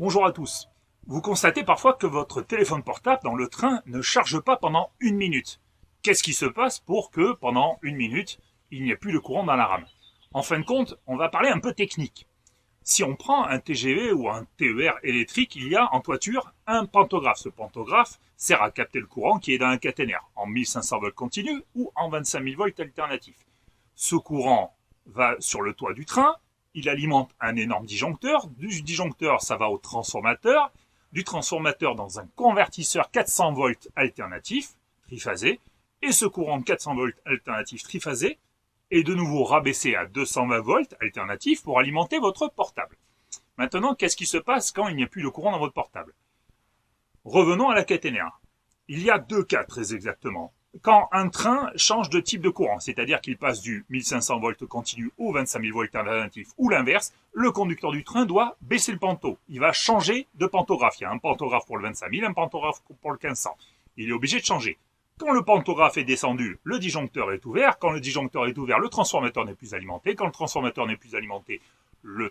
Bonjour à tous. Vous constatez parfois que votre téléphone portable dans le train ne charge pas pendant 1 minute. Qu'est-ce qui se passe pour que pendant 1 minute, il n'y ait plus de courant dans la rame? En fin de compte, on va parler un peu technique. Si on prend un TGV ou un TER électrique, il y a en toiture un pantographe. Ce pantographe sert à capter le courant qui est dans un caténaire, en 1500 volts continu ou en 25 000 volts alternatifs. Ce courant va sur le toit du train, il alimente un énorme disjoncteur, du disjoncteur ça va au transformateur, du transformateur dans un convertisseur 400 volts alternatif, triphasé, et ce courant de 400 volts alternatif triphasé est de nouveau rabaissé à 220 volts alternatif pour alimenter votre portable. Maintenant, qu'est-ce qui se passe quand il n'y a plus de courant dans votre portable? Revenons à la caténaire. Il y a deux cas très exactement. Quand un train change de type de courant, c'est-à-dire qu'il passe du 1500 volts continu au 25 000 volts alternatif ou l'inverse, le conducteur du train doit baisser le panto. Il va changer de pantographe. Il y a un pantographe pour le 25 000, un pantographe pour le 1500. Il est obligé de changer. Quand le pantographe est descendu, le disjoncteur est ouvert. Quand le disjoncteur est ouvert, le transformateur n'est plus alimenté. Quand le transformateur n'est plus alimenté, le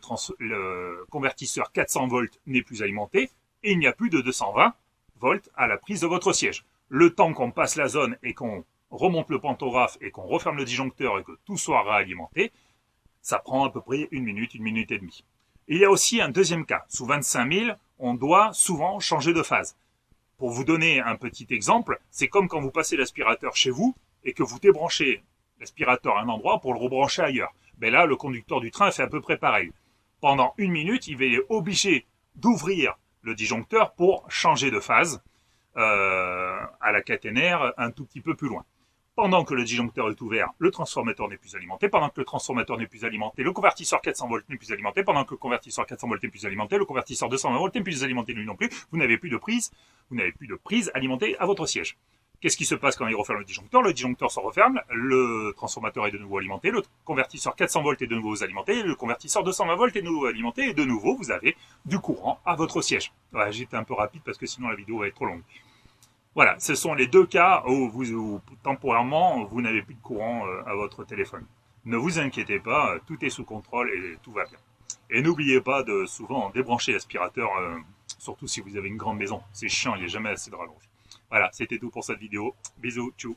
convertisseur 400 volts n'est plus alimenté. Et il n'y a plus de 220 volts à la prise de votre siège. Le temps qu'on passe la zone et qu'on remonte le pantographe et qu'on referme le disjoncteur et que tout soit réalimenté, ça prend à peu près 1 minute et demie. Il y a aussi un deuxième cas. Sous 25 000, on doit souvent changer de phase. Pour vous donner un petit exemple, c'est comme quand vous passez l'aspirateur chez vous et que vous débranchez l'aspirateur à un endroit pour le rebrancher ailleurs. Ben là, le conducteur du train fait à peu près pareil. Pendant 1 minute, il est obligé d'ouvrir le disjoncteur pour changer de phase à la caténaire un tout petit peu plus loin. Pendant que le disjoncteur est ouvert, le transformateur n'est plus alimenté. Pendant que le transformateur n'est plus alimenté, le convertisseur 400 volts n'est plus alimenté. Pendant que le convertisseur 400 volts n'est plus alimenté, le convertisseur 220 volts n'est plus alimenté lui non plus. Vous n'avez plus de prise alimentée à votre siège. Qu'est-ce qui se passe quand il referme le disjoncteur? Le disjoncteur se referme, le transformateur est de nouveau alimenté, le convertisseur 400 volts est de nouveau alimenté, le convertisseur 220 volts est de nouveau alimenté, et de nouveau, vous avez du courant à votre siège. Ouais, j'étais un peu rapide parce que sinon la vidéo va être trop longue. Voilà, ce sont les deux cas où temporairement, vous n'avez plus de courant à votre téléphone. Ne vous inquiétez pas, tout est sous contrôle et tout va bien. Et n'oubliez pas de souvent débrancher l'aspirateur, surtout si vous avez une grande maison. C'est chiant, il n'y a jamais assez de rallonge. Voilà, c'était tout pour cette vidéo. Bisous, tchou.